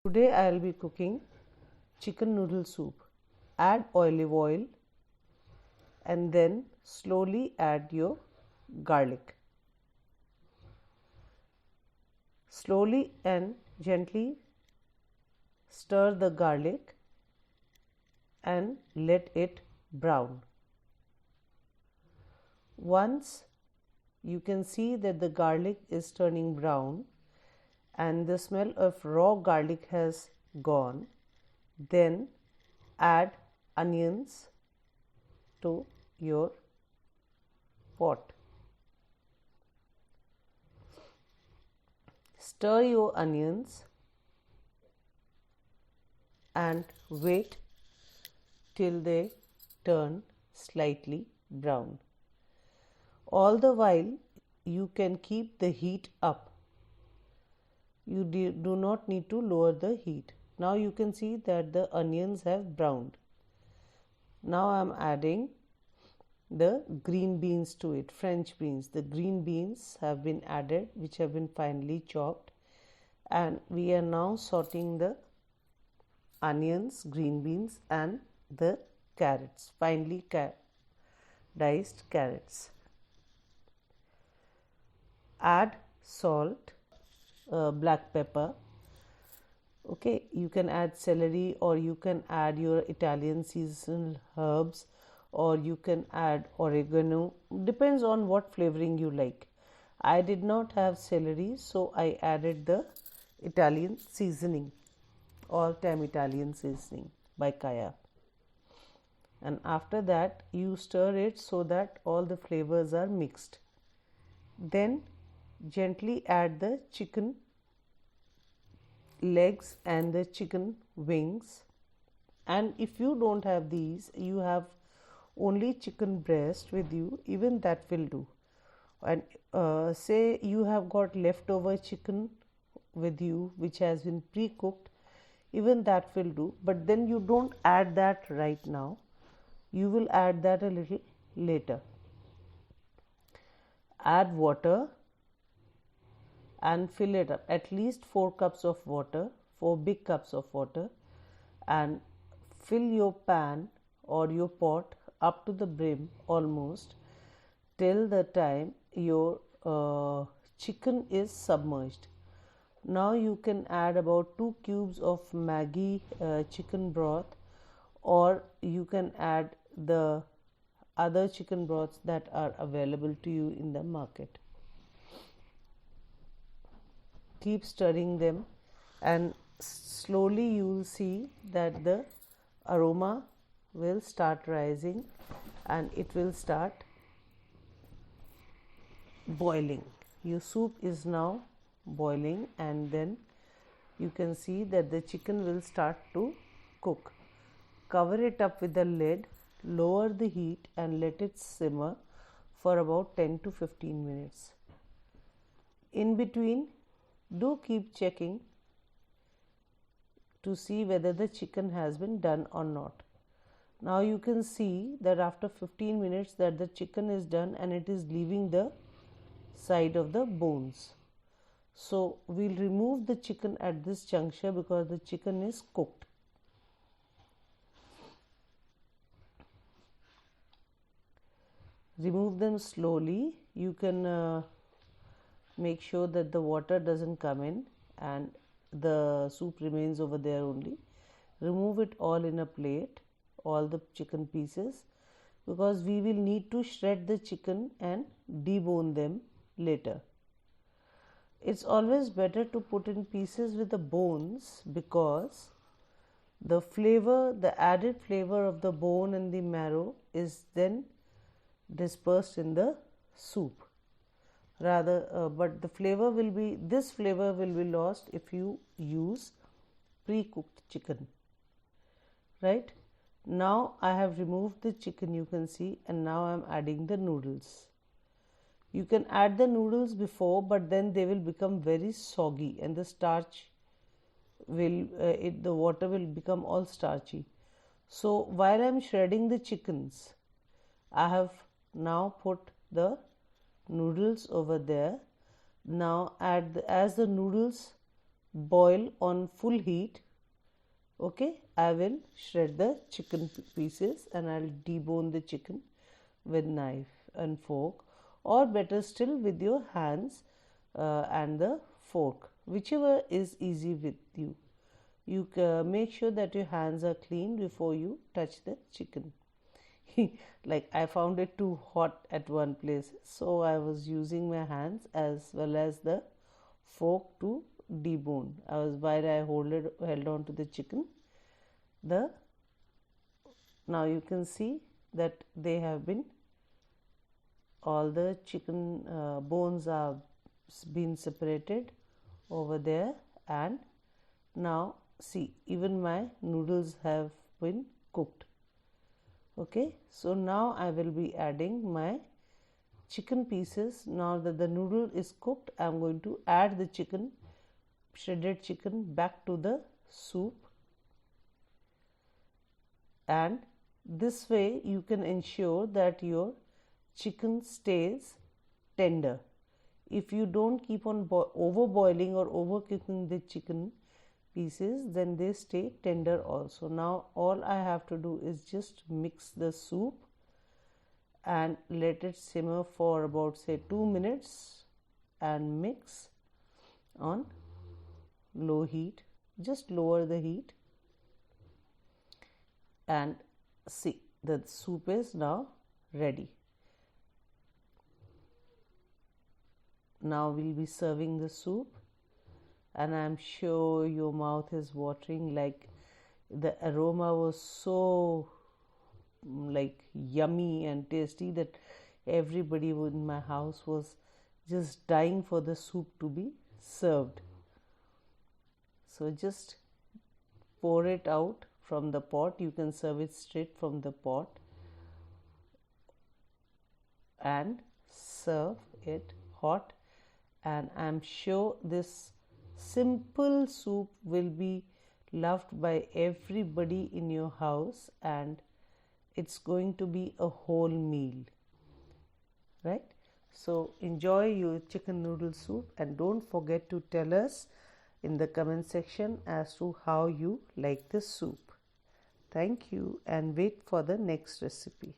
Today I will be cooking chicken noodle soup. Add olive oil and then slowly add your garlic. Slowly and gently stir the garlic and let it brown. Once you can see that the garlic is turning brown and the smell of raw garlic has gone, then add onions to your pot. Stir your onions and wait till they turn slightly brown. All the while you can keep the heat up. You do not need to lower the heat. Now you can see that the onions have browned. Now I am adding the green beans to it, French beans. The green beans have been added, which have been finely chopped, and we are now sauteing the onions, green beans and the carrots, finely diced carrots. Add salt, black pepper. Okay, you can add celery or you can add your Italian seasonal herbs or you can add oregano, depends on what flavoring you like. I did not have celery, so I added the Italian seasoning, all time Italian seasoning by Kaya. And after that you stir it so that all the flavors are mixed. Then gently add the chicken legs and the chicken wings, and if you don't have these, you have only chicken breast with you, even that will do. And say you have got leftover chicken with you which has been pre-cooked, even that will do, but then you don't add that right now, you will add that a little later. Add water and fill it up, at least 4 cups of water, 4 big cups of water, and fill your pan or your pot up to the brim almost till the time your chicken is submerged. Now you can add about 2 cubes of Maggi chicken broth, or you can add the other chicken broths that are available to you in the market. Keep stirring them and slowly you will see that the aroma will start rising and it will start boiling. Your soup is now boiling and then you can see that the chicken will start to cook. Cover it up with a lid, lower the heat and let it simmer for about 10 to 15 minutes. In between, do keep checking to see whether the chicken has been done or not. Now you can see that after 15 minutes that the chicken is done and it is leaving the side of the bones. So we'll remove the chicken at this juncture because the chicken is cooked. Remove them slowly. You can make sure that the water doesn't come in and the soup remains over there only. Remove it all in a plate, all the chicken pieces, because we will need to shred the chicken and debone them later. It's always better to put in pieces with the bones because the flavor, the added flavor of the bone and the marrow is then dispersed in the soup. But the flavor will be, this flavor will be lost if you use pre-cooked chicken. Right? Now I have removed the chicken, you can see, and now I am adding the noodles. You can add the noodles before, but then they will become very soggy and the starch will, the water will become all starchy. So while I am shredding the chickens, I have now put the noodles over there. Now as the noodles boil on full heat, okay, I will shred the chicken pieces and I'll debone the chicken with knife and fork, or better still with your hands and the fork, whichever is easy with you. You make sure that your hands are clean before you touch the chicken. Like I found it too hot at one place, so I was using my hands as well as the fork to debone. I was while I held on to the chicken. Now you can see that they have been, all the chicken bones are been separated over there, and now see, even my noodles have been cooked. Okay, so now I will be adding my chicken pieces. Now that the noodle is cooked, I am going to add the chicken, shredded chicken, back to the soup, and this way you can ensure that your chicken stays tender. If you don't keep on over boiling or over cooking the chicken pieces, then they stay tender also. Now all I have to do is just mix the soup and let it simmer for about say 2 minutes and mix on low heat. Just lower the heat and see, the soup is now ready. Now we'll be serving the soup, and I'm sure your mouth is watering. Like the aroma was so like yummy and tasty that everybody in my house was just dying for the soup to be served. So just pour it out from the pot. You can serve it straight from the pot and serve it hot, and I'm sure this simple soup will be loved by everybody in your house, and it's going to be a whole meal, right? So enjoy your chicken noodle soup, and don't forget to tell us in the comment section as to how you like the soup. Thank you, and wait for the next recipe.